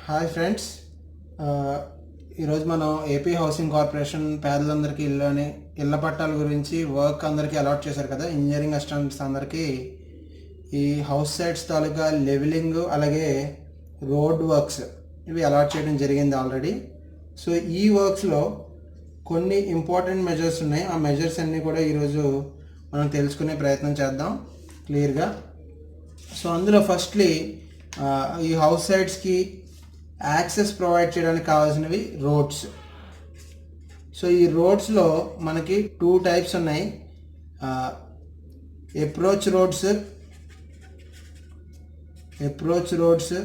Hi friends. ఈరోజు మనం AP housing corporation పేదలందరికీ ఇళ్ళ పట్టాల గురించి వర్క్ అందరికీ అలాట్ చేశారు కదా, ఇంజనీరింగ్ అసిస్టెంట్స్ అందరికీ ఈ హౌస్ సైట్స్ తాలూకా లెవెలింగ్ అలాగే రోడ్ వర్క్స్ ఇవి అలాట్ చేయడం జరిగింది ఆల్రెడీ. సో ఈ వర్క్స్లో కొన్ని ఇంపార్టెంట్ మెజర్స్ ఉన్నాయి. ఆ మెజర్స్ అన్నీ కూడా ఈరోజు మనం తెలుసుకునే ప్రయత్నం చేద్దాం క్లియర్గా. సో అందులో ఫస్ట్లీ ఈ హౌస్ సైట్స్కి యాక్సెస్ ప్రొవైడ్ చేయడానికి కావాల్సినవి రోడ్స్. సో ఈ రోడ్స్లో మనకి 2 టైప్స్ ఉన్నాయి. అప్రోచ్ రోడ్స్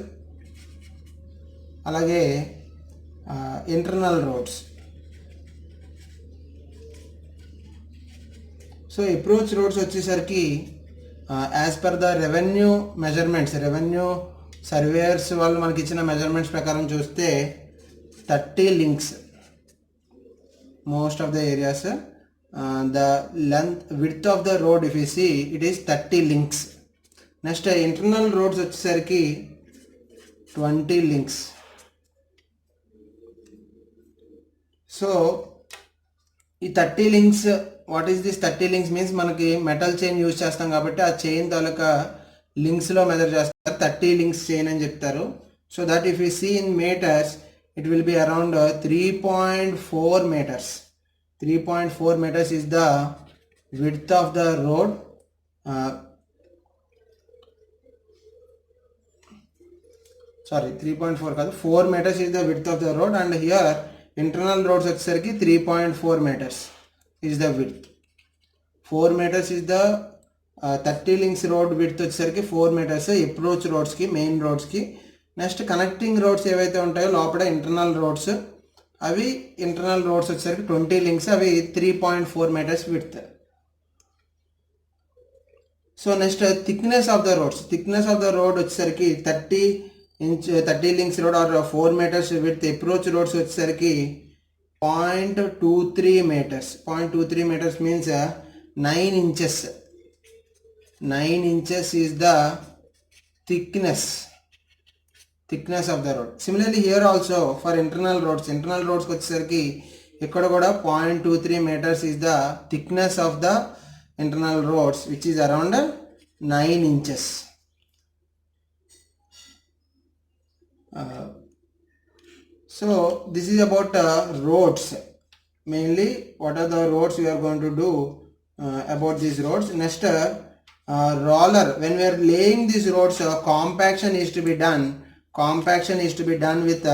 అలాగే internal roads. So approach roads వచ్చేసరికి as per the revenue surveyors వాళ్ళు మనకి ఇచ్చిన మెజర్మెంట్స్ ప్రకారం చూస్తే 30 links most of the areas. The width of the road if you see it is 30 links. Next internal roads వచ్చేసరికి 20 links. So ఈ 30 links, what is this 30 links means మనకి metal chain use చేస్తాం కాబట్టి ఆ chain తాలూకా లింక్స్లో measure చేస్తారు. 30 links chain అని చెప్తారు. So that if you see in meters it will be around 3.4 meters. 3.4 meters is the width of the road. 3.4 కాదు, 4 meters is the width of the road, and here internal roads వచ్చేసరికి 3.4 meters is the width. 4 meters is the 30 links road width వచ్చేసరికి 4 meters approach రోడ్స్కి, main రోడ్స్కి. Next connecting roads ఏవైతే ఉంటాయో లోపల internal roads, అవి internal roads వచ్చేసరికి 20 links, అవి 3.4 meters width. So next thickness of the road వచ్చేసరికి 30 links road are 4 meters width. Approach roads వచ్చేసరికి 0.23 meters. 0.23 meters means 9 inches. 9 inches is the thickness of the road. Similarly here also for internal roads వచ్చేసరికి ఇక్కడ కూడా 0.23 meters is the thickness of the internal roads, which is around 9 inches. So this is about roads. Mainly what are the roads we are going to do about these roads. Next roller, when we are laying these roads, compaction is to be done with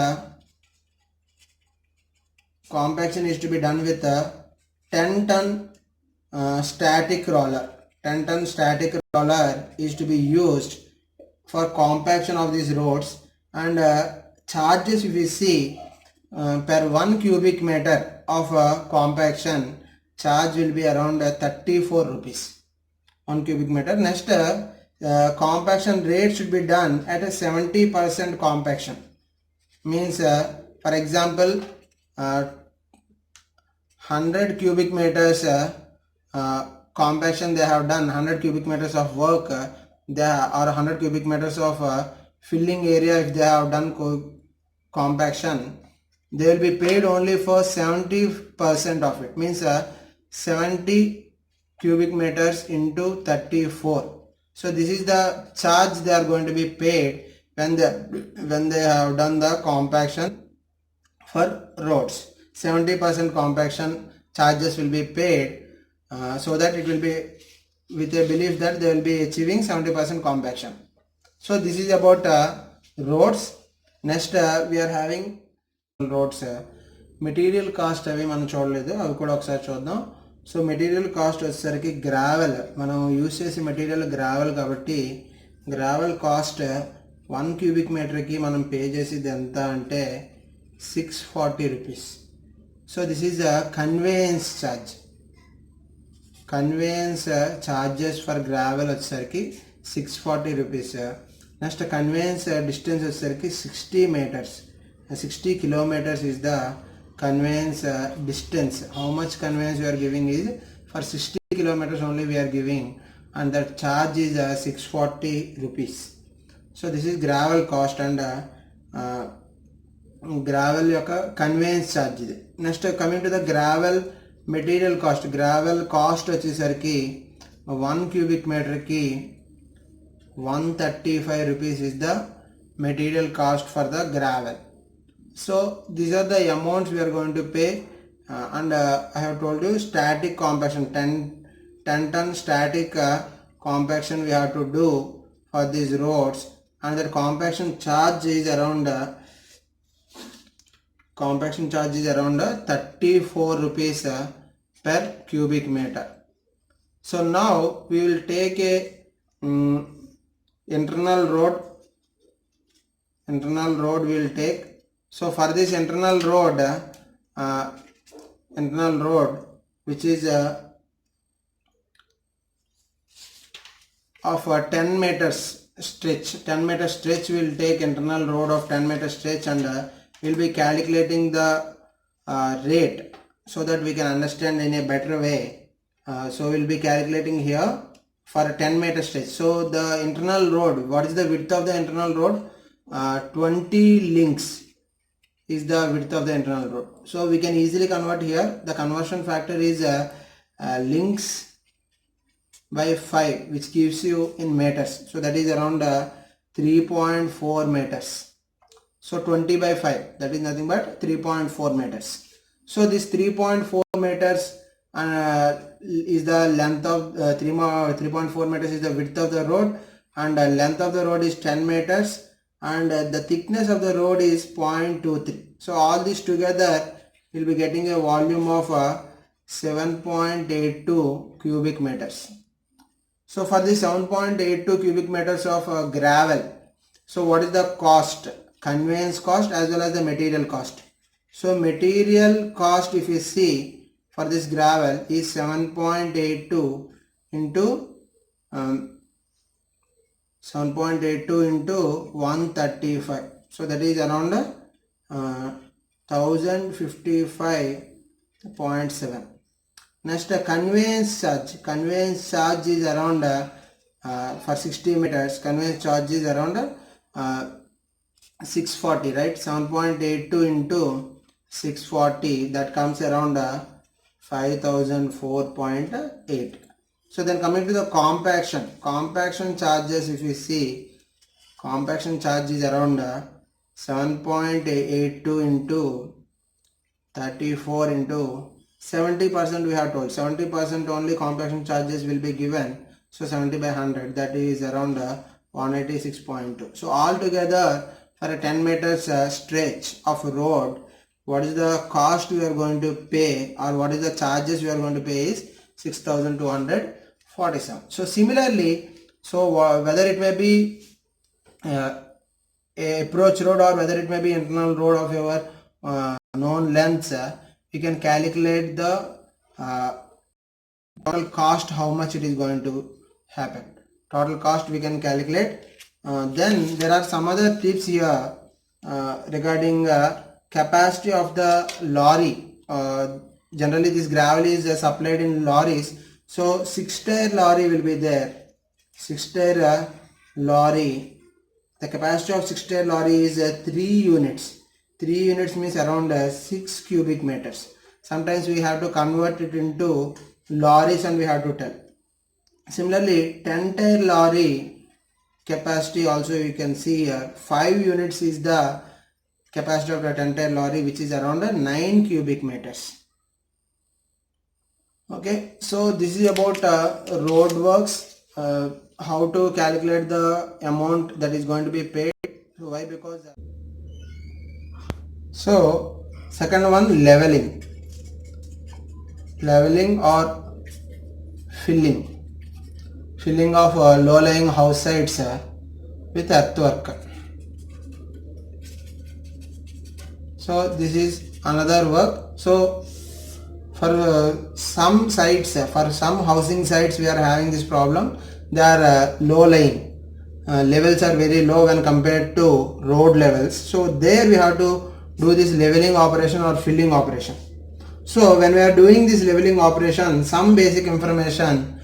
10-ton static roller. 10-ton static roller is to be used for compaction of these roads, and charges if we see per 1 cubic meter of compaction, charge will be around 34 rupees. 1 cubic meter. Next compaction rate should be done at a 70% compaction. Means for example 100 cubic meters compaction they have done, 100 cubic meters of work or 100 cubic meters of filling area if they have done compaction, they will be paid only for 70% of it. Means 70 cubic meters into 34. So this is the charge they are going to be paid when they have done the compaction for roads. 70% compaction charges will be paid, so that it will be with a belief that they will be achieving 70% compaction. So this is about roads. Next we are having roads. Material cost అవి మనం చూడలేదు, అవి కూడా ఒకసారి చూద్దాం. So material cost వచ్చేసరికి gravel, మనం use చేసే మెటీరియల్ గ్రావెల్ కాబట్టి గ్రావెల్ కాస్ట్ 1 cubic మీటర్కి మనం పే చేసేది ఎంత అంటే 640 rupees. So this is conveyance charges for gravel వచ్చేసరికి 640 rupees. నెక్స్ట్ కన్వేయన్స్ డిస్టెన్స్ వచ్చేసరికి 60 kilometers is the conveyance distance. How much conveyance we are giving is for 60 kilometers only we are giving, and that charge is 640 rupees. So this is gravel cost, and gravel యొక్క conveyance charge ఇది. Next coming to the gravel material cost. Gravel cost వచ్చేసరికి 1 cubic మీటర్కి 135 rupees is the material cost for the gravel. So these are the amounts we are going to pay, and I have told you static compaction, 10 ton static compaction we have to do for these roads, and the compaction charge is around 34 rupees per cubic meter. So now we will take a internal road we will take. So for this internal road which is of 10 meters stretch, 10 meter stretch we will take internal road of 10 meter stretch, and we will be calculating the rate so that we can understand in a better way. So we will be calculating here for a 10 meter stretch. So the internal road, what is the width of the internal road? 20 links is the width of the internal road. So we can easily convert here. The conversion factor is links by 5, which gives you in meters. So that is around 3.4 meters. So 20 by 5, that is nothing but 3.4 meters. So this 3.4 meters is the length of 3.4 meters is the width of the road, and the length of the road is 10 meters, and the thickness of the road is 0.23. So all this together will be getting a volume of 7.82 cubic meters. So for this 7.82 cubic meters of gravel, so what is the cost? Conveyance cost as well as the material cost. So material cost, if you see, for this gravel is 7.82 into 135. So that is around 1055.7. Next, conveyance charge. Conveyance charge is around for 60 meters. Conveyance charge is around 640, right? 7.82 into 640, that comes around 5004.8. So then coming to the compaction charges, if you see, compaction charge is around 7.82 into 34 into 70%. We have told 70% only compaction charges will be given. So 70 by 100, that is around 186.2. So altogether for a 10 meters stretch of road, what is the cost we are going to pay, or what is the charges we are going to pay is 6,247. So similarly, so whether it may be a approach road or whether it may be internal road of your known lengths, you can calculate the total cost, how much it is going to happen. Total cost we can calculate. Then there are some other tips here regarding capacity of the lorry. Generally this gravel is supplied in lorries. So 6-tier lorry will be there. 6-tier lorry. The capacity of 6-tier lorry is 3 units. 3 units means around 6 cubic meters. Sometimes we have to convert it into lorries and we have to tell. Similarly, 10-tier lorry capacity also you can see here. 5 units is the capacity of the 10-tier lorry, which is around 9 cubic meters. Okay, so this is about road works, how to calculate the amount that is going to be paid. Why? Because so second one, leveling or filling of low-lying house sites with earthwork. So this is another work. So for some sites, for some housing sites, we are having this problem. They are low-lying. Levels are very low when compared to road levels. So there we have to do this leveling operation or filling operation. So when we are doing this leveling operation, some basic information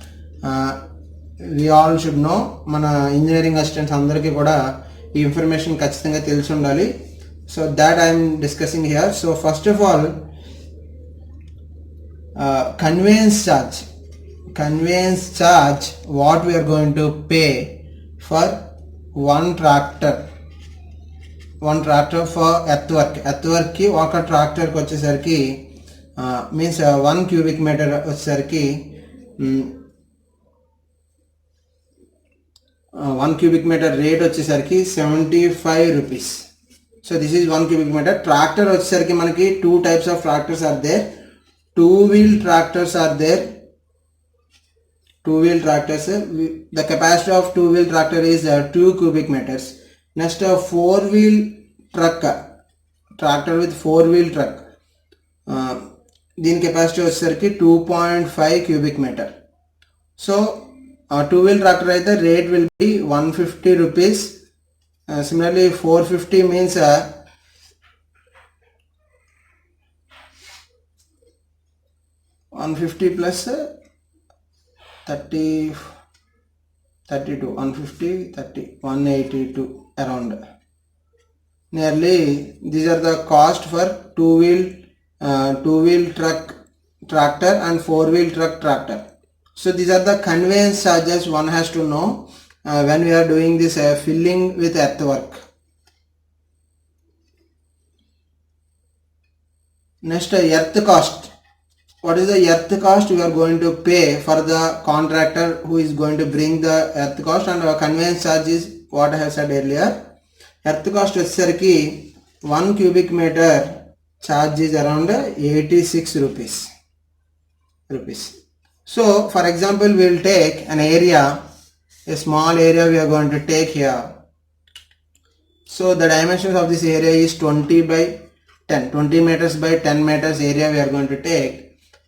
we all should know. మన engineering assistants అందరికీ కూడా ఈ information ఖచ్చితంగా తెలిసి ఉండాలి. So that I am discussing here. So first of all, conveyance charge. Conveyance charge, what we are going to pay for one tractor for earthwork ki oka tractor ki vachesariki means 1 cubic meter vachesariki 1 cubic meter rate vachesariki 75 rupees. So this is 1 cubic meter. Tractor vachesariki manaki two types of tractors are there. Two wheel tractors are there. Two wheel tractors, the capacity of two wheel tractor is 2 cubic meters. Next, four wheel truck, tractor with four wheel truck, దీని capacity వచ్చేసరికి 2.5 cubic meter. So two wheel tractor అయితే rate will be 150 rupees. Similarly 450 means 150 plus 30 32 150 30 182 around. Nearly these are the cost for two wheel truck tractor and four wheel truck tractor. So these are the conveyance charges one has to know when we are doing this filling with earthwork. Next, earth cost. What is the earth cost we are going to pay for the contractor who is going to bring the earth cost, and our conveyance charge is what I have said earlier. Earth cost వచ్చేసరికి 1 cubic meter charge is around 86 rupees. So for example, we will take an area, a small area we are going to take here. So the dimensions of this area is 20 by 10, 20 meters by 10 meters area we are going to take.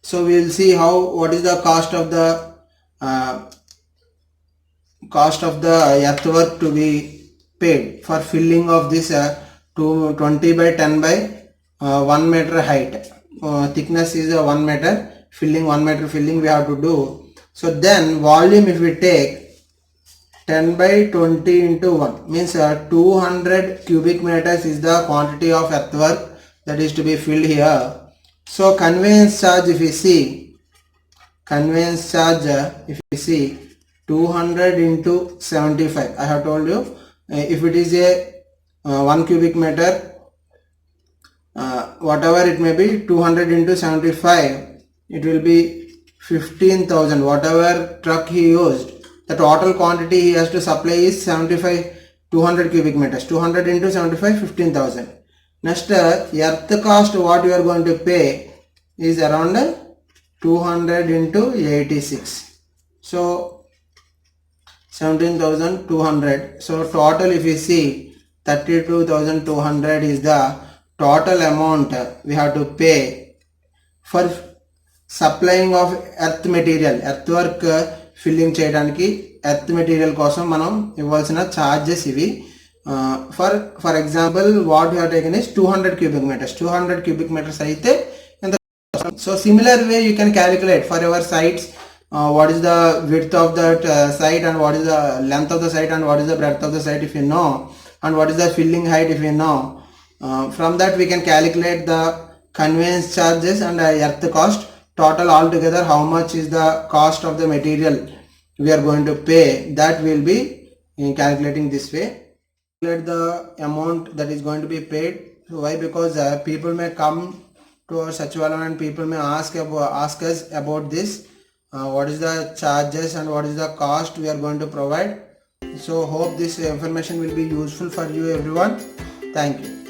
So we will see what is the cost of the earthwork to be paid for filling of this 20 by 10 by 1 meter height. Thickness is 1 meter, filling 1 meter filling we have to do. So then volume, if we take 10 by 20 into 1 means 200 cubic meters is the quantity of earthwork that is to be filled here. So conveyance charge, if we see 200 into 75, I have told you, if it is a 1 cubic meter, whatever it may be, 200 into 75, it will be 15,000. Whatever truck he used, the total quantity he has to supply is 200 cubic meters. 200 into 75, 15,000. Next, earth cost what you are going to pay is around 200 into 86. So 17,200. So total, if you see, 32,200 is the total amount we have to pay for supplying of earth material. Earthwork filling చేయడానికి earth material కోసం మనం ఇవ్వాల్సిన charges ఇవి. For example, what we have taken is 200 cubic meters. 200 cubic meters అయితే ఎంత. So similar way you can calculate for your sites, what is the width of that site, and what is the length of the site, and what is the breadth of the site if you know, and what is the filling height if you know. From that we can calculate the conveyance charges and earth cost. Total altogether how much is the cost of the material we are going to pay, that will be calculating this way. Calculate the amount that is going to be paid. So why? Because people may come to our Sachivalayam and people may ask us about this, what is the charges and what is the cost we are going to provide. So hope this information will be useful for you everyone. Thank you.